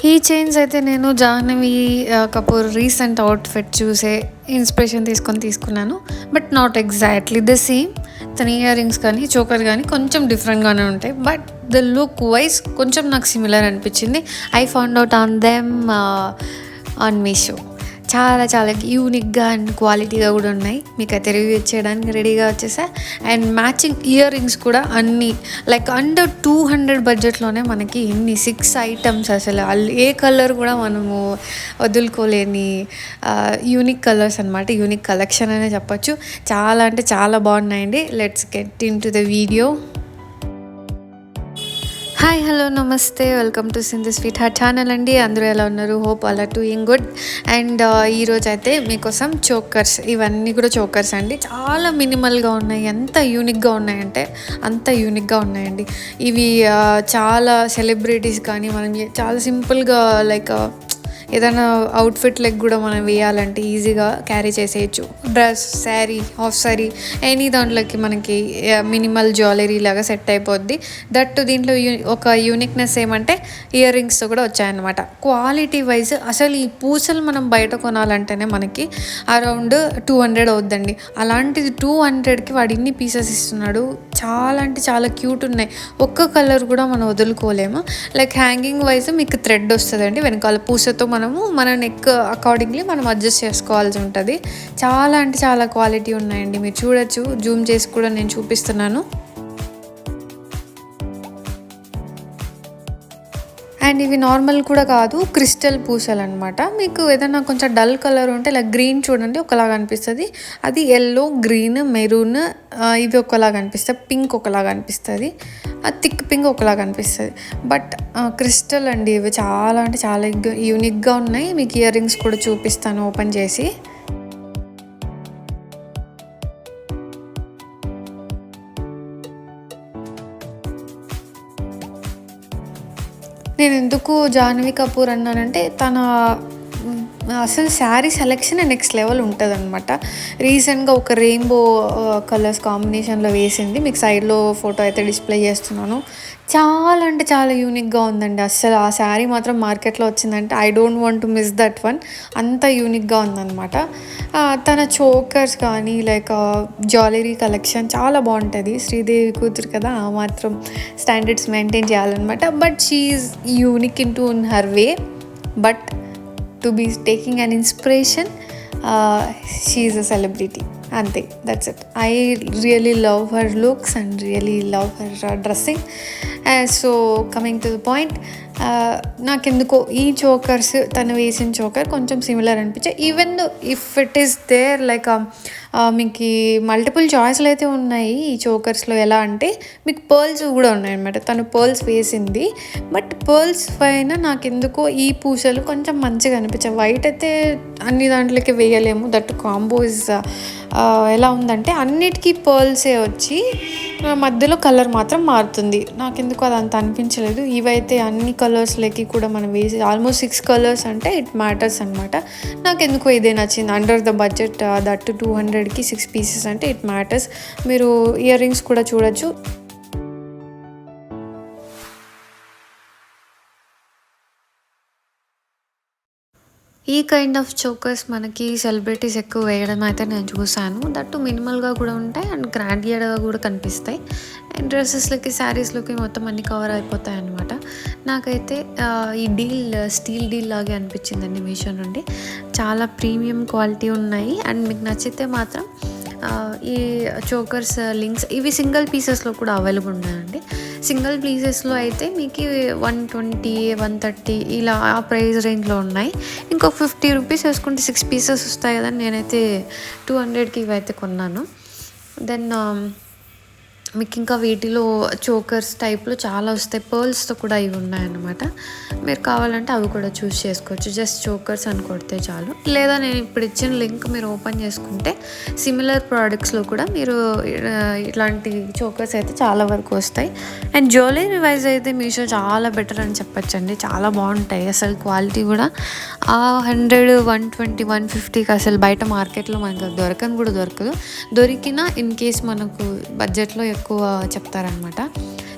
ఈ చైన్స్ అయితే నేను జాహ్నవి కపూర్ రీసెంట్ అవుట్ఫిట్ చూసే ఇన్స్పిరేషన్ తీసుకున్నాను. But not exactly the same. తన ఇయర్ రింగ్స్ కానీ చోకర్ కానీ కొంచెం డిఫరెంట్గానే ఉంటాయి. బట్ ద లుక్ వైజ్ కొంచెం నాకు సిమిలర్ అనిపించింది. I found out on them on Meesho. చాలా చాలా యూనిక్గా అండ్ క్వాలిటీగా కూడా ఉన్నాయి. మీకు అయితే రివ్యూ చేయడానికి రెడీగా వచ్చేసా. అండ్ మ్యాచింగ్ ఇయర్ రింగ్స్ కూడా అన్నీ లైక్ అండర్ 200 బడ్జెట్లోనే మనకి ఇన్ని 6 ఐటమ్స్. అసలు ఏ కలర్ కూడా మనము వదులుకోలేని యూనిక్ కలర్స్ అనమాట. యూనిక్ కలెక్షన్ అనే చెప్పొచ్చు. చాలా అంటే చాలా బాగున్నాయండి. Let's get into the video. Hi, hello, నమస్తే, welcome to Sindhu sweet heart channel అండి. అందరూ ఎలా ఉన్నారు? Hope all are doing good. And ఈరోజు అయితే మీకోసం చోకర్స్, ఇవన్నీ కూడా చోకర్స్ అండి. చాలా మినిమల్గా ఉన్నాయి. ఎంత యూనిక్గా ఉన్నాయంటే అంత యూనిక్గా ఉన్నాయండి. ఇవి చాలా సెలబ్రిటీస్ కానీ మనం చాలా సింపుల్గా లైక్ ఏదైనా అవుట్ఫిట్ లెగ్ కూడా మనం వేయాలంటే ఈజీగా క్యారీ చేసేయచ్చు. Dress, sari, half sari, any దాంట్లోకి మనకి మినిమల్ జ్యువెలరీ లాగా సెట్ అయిపోద్ది. దట్టు దీంట్లో ఒక యూనిక్నెస్ ఏమంటే ఇయర్ రింగ్స్తో కూడా వచ్చాయన్నమాట. క్వాలిటీ వైజ్ అసలు ఈ పూసలు మనం బయట కొనాలంటేనే మనకి అరౌండ్ 200 అవుద్దండి. అలాంటిది 200కి వాడు ఇన్ని పీసెస్ ఇస్తున్నాడు. చాలా అంటే చాలా క్యూట్ ఉన్నాయి. ఒక్క కలర్ కూడా మనం వదులుకోలేము. లైక్ హ్యాంగింగ్ వైజ్ మీకు థ్రెడ్ వస్తుందండి వెనకాల పూసతో. మన నెక్ అకార్డింగ్లీ మనం అడ్జస్ట్ చేసుకోవాల్సి ఉంటుంది. చాలా అంటే చాలా క్వాలిటీ ఉన్నాయండి. మీరు చూడొచ్చు. జూమ్ చేసి కూడా నేను చూపిస్తున్నాను. అండ్ ఇవి నార్మల్ కూడా కాదు, క్రిస్టల్ పూసలు అనమాట. మీకు ఏదైనా కొంచెం డల్ కలర్ ఉంటే లైక్ గ్రీన్ చూడండి ఒకలాగా అనిపిస్తుంది. అది ఎల్లో, గ్రీన్, మెరూన్ ఇవి ఒకలాగా అనిపిస్తాయి. పింక్ ఒకలాగా అనిపిస్తుంది. థిక్ పింక్ ఒకలాగా అనిపిస్తుంది. బట్ క్రిస్టల్ అండి. ఇవి చాలా అంటే చాలా యూనిక్గా ఉన్నాయి. మీకు ఇయర్ రింగ్స్ కూడా చూపిస్తాను ఓపెన్ చేసి. నేను ఎందుకు జాహ్నవి కపూర్ అన్నానంటే తన అసలు శారీ సెలెక్షన్ నెక్స్ట్ లెవెల్ ఉంటుంది అనమాట. రీసెంట్గా ఒక రెయిన్బో కలర్స్ కాంబినేషన్లో వేసింది. మీకు సైడ్లో ఫోటో అయితే డిస్ప్లే చేస్తున్నాను. చాలా అంటే చాలా యూనిక్గా ఉందండి. అసలు ఆ శారీ మాత్రం మార్కెట్లో వచ్చిందంటే I don't want to miss that one. అంత యూనిక్గా ఉందన్నమాట. తన చోకర్స్ కానీ లైక్ జ్యువెలరీ కలెక్షన్ చాలా బాగుంటుంది. శ్రీదేవి కూతురు కదా, ఆ మాత్రం స్టాండర్డ్స్ మెయింటైన్ చేయాలన్నమాట. But she is unique in to in her way. But to be taking an inspiration, she is a celebrity, ante, that's it. I really love her looks and really love her dressing. So coming to the point, నాకెందుకో ఈ chokers తను వేసిన choker కొంచెం similar అనిపించాయి. Even if it is there like మీకు multiple చాయిస్లు అయితే ఉన్నాయి ఈ చోకర్స్లో. ఎలా అంటే మీకు పర్ల్స్ కూడా ఉన్నాయన్నమాట. తను పర్ల్స్ వేసింది. బట్ పర్ల్స్ పైన నాకెందుకో ఈ పూసలు కొంచెం మంచిగా అనిపించాయి. వైట్ అయితే అన్ని దాంట్లోకి వేయలేము. దట్ కాంబోస్ ఎలా ఉందంటే అన్నిటికీ పర్ల్సే వచ్చి మధ్యలో కలర్ మాత్రం మారుతుంది. నాకెందుకు అది అంత అనిపించలేదు. ఇవైతే అన్ని కలర్స్లోకి కూడా మనం వేసి ఆల్మోస్ట్ 6 కలర్స్ అంటే ఇట్ మ్యాటర్స్ అనమాట. నాకెందుకో ఇదే నచ్చింది. అండర్ ద బడ్జెట్ దట్ 200కి 6 పీసెస్ అంటే ఇట్ మ్యాటర్స్. మీరు ఇయర్ రింగ్స్ కూడా చూడొచ్చు. ఈ కైండ్ ఆఫ్ చోకర్స్ మనకి సెలబ్రిటీస్ ఎక్కువ వేయడం అయితే నేను చూసాను. దట్టు మినిమల్గా కూడా ఉంటాయి అండ్ గ్రాండియర్గా కూడా కనిపిస్తాయి. అండ్ డ్రెస్సెస్లోకి, శారీస్లోకి మొత్తం అన్నీ కవర్ అయిపోతాయి అన్నమాట. నాకైతే ఈ స్టీల్ డీల్ లాగే అనిపించిందండి మీషో నుండి. చాలా ప్రీమియం క్వాలిటీ ఉన్నాయి. అండ్ మీకు నచ్చితే మాత్రం ఈ చోకర్స్ లింక్స్ ఇవి సింగిల్ పీసెస్లో కూడా అవైలబుల్ ఉన్నాయండి. సింగిల్ పీసెస్లో అయితే మీకు 120, 130 ఇలా ఆ ప్రైస్ రేంజ్లో ఉన్నాయి. ఇంకొక 50 రూపీస్ వేసుకుంటే 6 పీసెస్ వస్తాయి కదా. నేనైతే 200కి ఇవైతే కొన్నాను. దెన్ మీకు ఇంకా వీటిలో చోకర్స్ టైప్లో చాలా వస్తాయి. పర్ల్స్తో కూడా ఇవి ఉన్నాయన్నమాట. మీరు కావాలంటే అవి కూడా చూస్ చేసుకోవచ్చు. జస్ట్ చోకర్స్ అని కొడితే చాలు. లేదా నేను ఇప్పుడు ఇచ్చిన లింక్ మీరు ఓపెన్ చేసుకుంటే సిమిలర్ ప్రోడక్ట్స్లో కూడా మీరు ఇట్లాంటి చోకర్స్ అయితే చాలా వరకు వస్తాయి. అండ్ జ్యువెలరీ వైజ్ అయితే మీషో చాలా బెటర్ అని చెప్పచ్చండి. చాలా బాగుంటాయి. అసలు క్వాలిటీ కూడా 100, 120, 150కి అసలు బయట మార్కెట్లో మనకు దొరకని కూడా దొరకదు. దొరికినా ఇన్ కేస్ మనకు బడ్జెట్లో ఎక్కువ చెప్తారనమాట.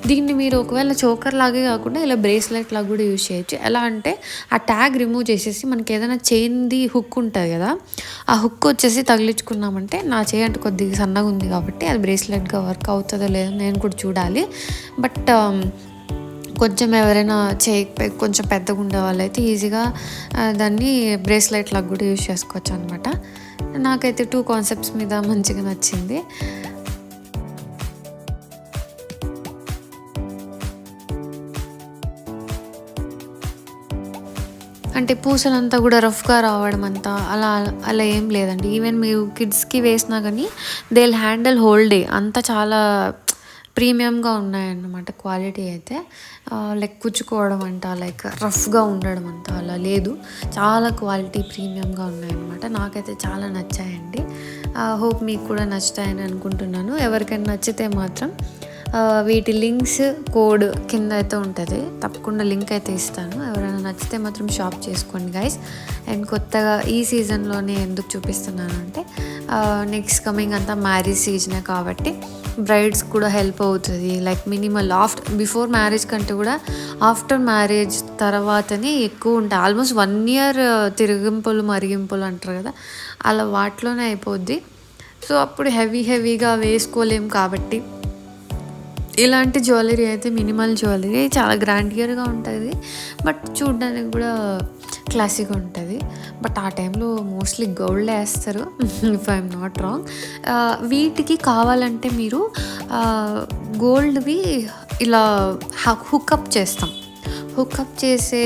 దీన్ని మీరు ఒకవేళ చోకర్ లాగే కాకుండా ఇలా బ్రేస్లెట్ లాగా కూడా యూజ్ చేయొచ్చు. ఎలా అంటే ఆ ట్యాగ్ రిమూవ్ చేసేసి మనకి ఏదైనా చైన్ది హుక్ ఉంటుంది కదా, ఆ హుక్ వచ్చేసి తగిలించుకున్నామంటే, నా చేయి అంటే కొద్దిగా సన్నగా ఉంది కాబట్టి అది బ్రేస్లెట్గా వర్క్ అవుతుందో లేదో నేను కూడా చూడాలి. బట్ కొంచెం ఎవరైనా చేయి కొంచెం పెద్దగా ఉండే వాళ్ళైతే ఈజీగా దాన్ని బ్రేస్లెట్ లాగా కూడా యూజ్ చేసుకోవచ్చు అనమాట. నాకైతే 2 కాన్సెప్ట్స్ మీద మంచిగా నచ్చింది. అంటే పూసలంతా కూడా రఫ్గా రావడం అంతా అలా అలా ఏం లేదండి. ఈవెన్ మీరు కిడ్స్కి వేసినా కానీ they will handle whole day. అంతా చాలా ప్రీమియంగా ఉన్నాయన్నమాట క్వాలిటీ అయితే. లైక్ కుచ్చుకోవడం అంట, లైక్ రఫ్గా ఉండడం అంట అలా లేదు. చాలా క్వాలిటీ ప్రీమియంగా ఉన్నాయన్నమాట. నాకైతే చాలా నచ్చాయండి. హోప్ మీకు కూడా నచ్చుతాయని అనుకుంటున్నాను. ఎవరికైనా నచ్చితే మాత్రం వీటి లింక్స్ కోడ్ కింద అయితే ఉంటుంది, తప్పకుండా లింక్ అయితే ఇస్తాను. ఎవరైనా నచ్చితే మాత్రం షాప్ చేసుకోండి గైస్. అండ్ కొత్తగా ఈ సీజన్లోనే ఎందుకు చూపిస్తున్నాను అంటే, నెక్స్ట్ కమింగ్ అంతా మ్యారేజ్ సీజనే కాబట్టి బ్రైడ్స్ కూడా హెల్ప్ అవుతుంది. లైక్ మినిమల్ బిఫోర్ మ్యారేజ్ కంటే కూడా ఆఫ్టర్ మ్యారేజ్ తర్వాతనే ఎక్కువ ఉంటాయి. ఆల్మోస్ట్ 1 year తిరిగింపులు మరిగింపులు అంటారు కదా, అలా వాటిలోనే అయిపోద్ది. సో అప్పుడు హెవీగా వేసుకోలేం కాబట్టి ఇలాంటి జ్యువెలరీ అయితే మినిమల్ జ్యువెలరీ చాలా గ్రాండియర్గా ఉంటుంది, బట్ చూడడానికి కూడా క్లాసిక్గా ఉంటుంది. బట్ ఆ టైంలో మోస్ట్లీ గోల్డ్ వేస్తారు ఇఫ్ ఐఎమ్ నాట్ రాంగ్. వీటికి కావాలంటే మీరు గోల్డ్వి ఇలా హుక్అప్ చేస్తాం. హుక్అప్ చేసే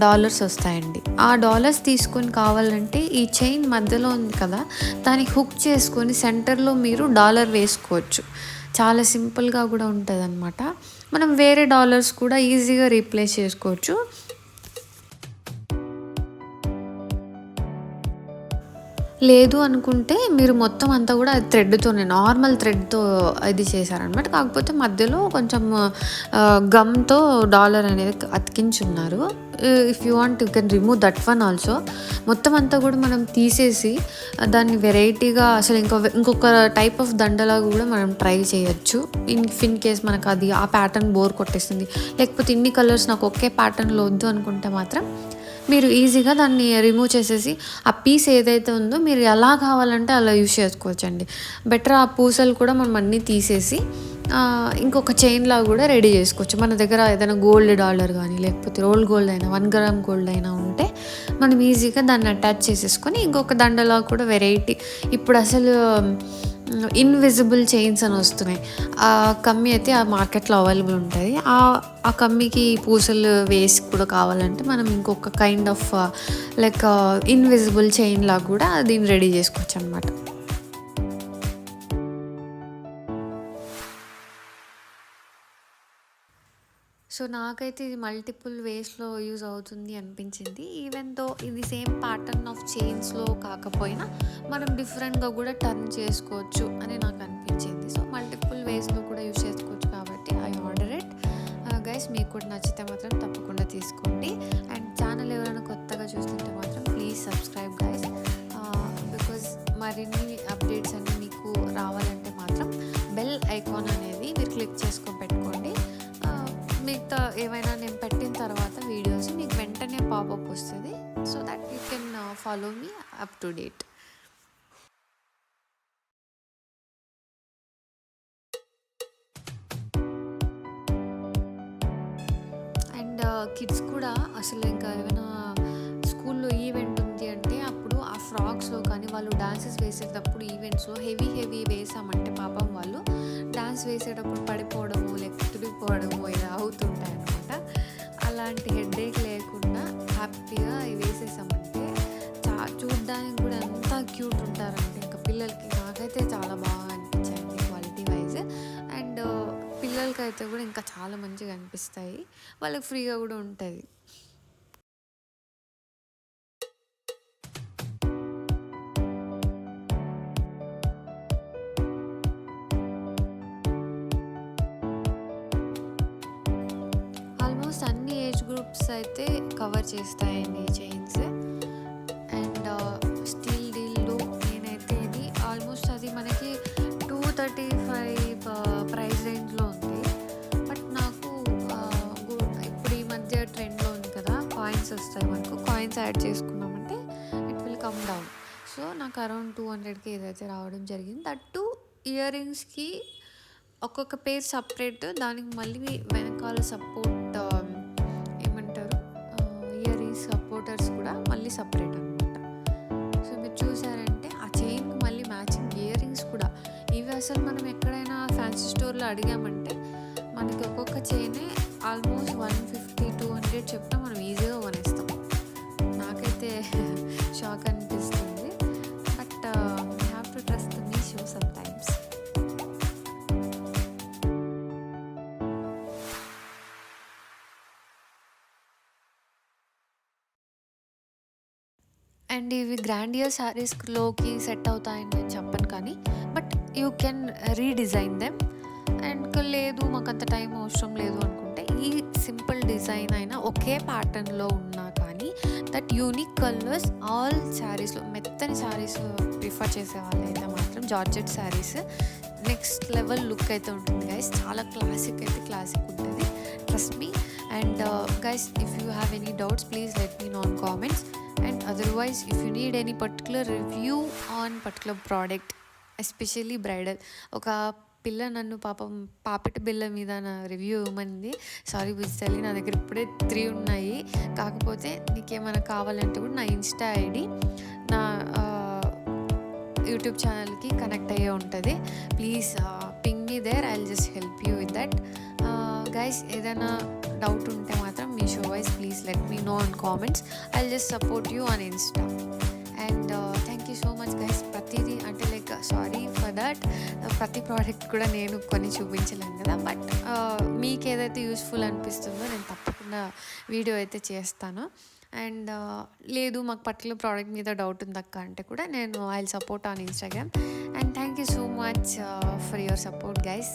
డాలర్స్ వస్తాయండి. ఆ డాలర్స్ తీసుకొని కావాలంటే ఈ చైన్ మధ్యలో ఉంది కదా, దానికి హుక్ చేసుకొని సెంటర్లో మీరు డాలర్ వేసుకోవచ్చు. చాలా సింపుల్గా కూడా ఉంటుంది అనమాట. మనం వేరే డాలర్స్ కూడా ఈజీగా రీప్లేస్ చేసుకోవచ్చు. లేదు అనుకుంటే మీరు మొత్తం అంతా కూడా అది థ్రెడ్తోనే, నార్మల్ థ్రెడ్తో ఇది చేశారనమాట. కాకపోతే మధ్యలో కొంచెం గమ్తో డాలర్ అనేది అతికించున్నారు. If you want you can remove that one also. మొత్తం అంతా కూడా మనం తీసేసి దాన్ని వెరైటీగా అసలు ఇంకొక టైప్ ఆఫ్ దండలాగా కూడా మనం ట్రై చేయొచ్చు. ఇన్ కేస్ మనకు అది ఆ ప్యాటర్న్ బోర్ కొట్టేస్తుంది, లేకపోతే ఇన్ని కలర్స్ నాకు ఒకే ప్యాటర్న్లో వద్దు అనుకుంటే మాత్రం మీరు ఈజీగా దాన్ని రిమూవ్ చేసేసి ఆ పీస్ ఏదైతే ఉందో మీరు ఎలా కావాలంటే అలా యూజ్ చేసుకోవచ్చండి. బెటర్ ఆ పూసలు కూడా మనం అన్నీ తీసేసి ఇంకొక చైన్లా కూడా రెడీ చేసుకోవచ్చు. మన దగ్గర ఏదైనా గోల్డ్ డాలర్ కానీ లేకపోతే రోల్ గోల్డ్ అయినా 1 gram గోల్డ్ అయినా ఉంటే మనం ఈజీగా దాన్ని అటాచ్ చేసేసుకొని ఇంకొక దండలా కూడా వెరైటీ. ఇప్పుడు అసలు ఇన్విజిబుల్ చైన్స్ అని వస్తున్నాయి. ఆ కమ్మి అయితే ఆ మార్కెట్లో అవైలబుల్ ఉంటుంది. ఆ కమ్మికి పూసలు వేసి కూడా కావాలంటే మనం ఇంకొక kind of like invisible chain లాగా కూడా దీన్ని రెడీ చేసుకోవచ్చు అనమాట. సో నాకైతే ఇది మల్టిపుల్ వేస్లో యూజ్ అవుతుంది అనిపించింది. ఈవెన్ దో ఇది సేమ్ ప్యాటర్న్ ఆఫ్ చైన్స్లో కాకపోయినా మనం డిఫరెంట్గా కూడా టర్న్ చేసుకోవచ్చు అని నాకు అనిపించింది. సో మల్టిపుల్ వేస్లో కూడా యూజ్ చేసుకోవచ్చు కాబట్టి ఐ ఆర్డర్ ఇట్. గైస్ మీకు కూడా నచ్చితే మాత్రం తప్పకుండా తీసుకోండి. అండ్ ఛానల్ ఎవరైనా కొత్తగా చూస్తుంటే మాత్రం ప్లీజ్ సబ్స్క్రైబ్ గైస్. బికాజ్ మరిన్ని అప్డేట్స్ అన్నీ మీకు రావాలంటే మాత్రం బెల్ ఐకాన్ అనేది మీరు క్లిక్ చేసుకొని పెట్టుకోండి. మిగతా ఏమైనా నేను పెట్టిన తర్వాత వీడియోస్ మీకు వెంటనే పాపప్ వస్తుంది. So that you can follow me up to date. And kids కూడా అసలు ఇంకా ఏమైనా స్కూల్లో ఈవెంట్ ఉంది అంటే అప్పుడు ఆ ఫ్రాక్స్లో కానీ వాళ్ళు డాన్సెస్ వేసేటప్పుడు ఈవెంట్స్లో హెవీ వేసామంటే పాపం వాళ్ళు డాన్స్ వేసేటప్పుడు పడిపోవడము లేకపోతే తుడిపోవడము ఇలా అవుతుంటాయి అనమాట. అలాంటి హెడ్ఏక్ లేకుండా హ్యాపీగా వేసేసామంటే చూడ్డానికి కూడా ఎంత క్యూట్ ఉంటారంటే ఇంకా పిల్లలకి. నాకైతే చాలా బాగా అనిపించాయండి క్వాలిటీ వైజ్. అండ్ పిల్లలకైతే కూడా ఇంకా చాలా మంచిగా అనిపిస్తాయి, వాళ్ళకి ఫ్రీగా కూడా ఉంటుంది. ఆల్మోస్ట్ అన్ని ఏజ్ గ్రూప్స్ అయితే కవర్ చేస్తాయండి చైన్స్. అండ్ స్టీల్ డీల్లో నేనైతే ఇది ఆల్మోస్ట్ అది మనకి 235 ప్రైస్ రేంజ్లో ఉంది. బట్ వస్తాయి మనకు. కాయిన్స్ యాడ్ చేసుకున్నామంటే it will come down. So నాకు అరౌండ్ 200కి ఏదైతే రావడం జరిగింది. దట్ టు ఇయర్ రింగ్స్కి ఒక్కొక్క పేర్ సపరేట్, దానికి మళ్ళీ వెనకాల సపోర్ట్ ఏమంటారు ఇయర్ రింగ్స్ సపోర్టర్స్ కూడా మళ్ళీ సపరేట్ అనమాట. సో మీరు చూసారంటే ఆ చైన్కి మళ్ళీ మ్యాచింగ్ ఇయర్ రింగ్స్ కూడా. ఇవి అసలు మనం ఎక్కడైనా ఫ్యాన్సీ స్టోర్లో అడిగామంటే మనకి ఒక్కొక్క చైనే ఆల్మోస్ట్ 150-200 చెప్పినా మనం ఈజీగా కొనేస్తాం. నాకైతే షాక్ అనిపిస్తుంది. But we have to trust the Meesho some times. And ఇవి గ్రాండియర్ శారీస్లోకి సెట్ అవుతాయని నేను చెప్పను, కానీ but you can redesign them. And లేదు మాకు అంత టైం అవసరం లేదు అనుకుంటే ఈ సింపుల్ డిజైన్ అయినా ఒకే ప్యాటర్న్లో ఉన్నా కానీ దట్ యూనిక్ కలర్స్ ఆల్ శారీస్లో, మెత్తని శారీస్ ప్రిఫర్ చేసే వాళ్ళైతే మాత్రం georgette saris next level look అయితే ఉంటుంది గైస్. చాలా క్లాసిక్ అయితే క్లాసిక్ ఉంటుంది, trust me. And guys if you have any doubts please let me know in comments. And otherwise if you need any particular review on particular product, especially bridal, ఒక పిల్ల నన్ను పాపం పాపిట బిళ్ళ మీద నా రివ్యూ ఇవ్వమంది. సారీ బుజ్జలి, నా దగ్గర ఇప్పుడే 3 ఉన్నాయి. కాకపోతే నీకేమైనా కావాలంటే కూడా నా ఇన్స్టా ఐడి నా యూట్యూబ్ ఛానల్కి కనెక్ట్ అయ్యే ఉంటుంది. Please ping me there, I will just help you with that. Guys ఏదైనా డౌట్ ఉంటే మాత్రం మీ షో వైజ్ please let me know in comments. I will just support you on insta. And thank you so much guys. ప్రతిదీ అంటే like sorry for that, ప్రతి product కూడా నేను కొని చూపించలేను కదా. బట్ మీకు ఏదైతే యూస్ఫుల్ అనిపిస్తుందో నేను తప్పకుండా వీడియో అయితే చేస్తాను. అండ్ లేదు మాకు పర్టికులర్ ప్రోడక్ట్ మీద డౌట్ ఉందక్క అంటే కూడా నేను I will support on Instagram. And thank you so much for your support guys.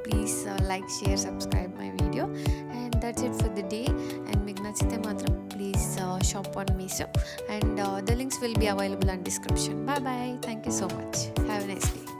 Please like, share, subscribe my video. And that's it for the day. And మీకు నచ్చితే మాత్రం please shop on Meesho. And the links will be available on description. Bye bye. Thank you so much. Have a nice day.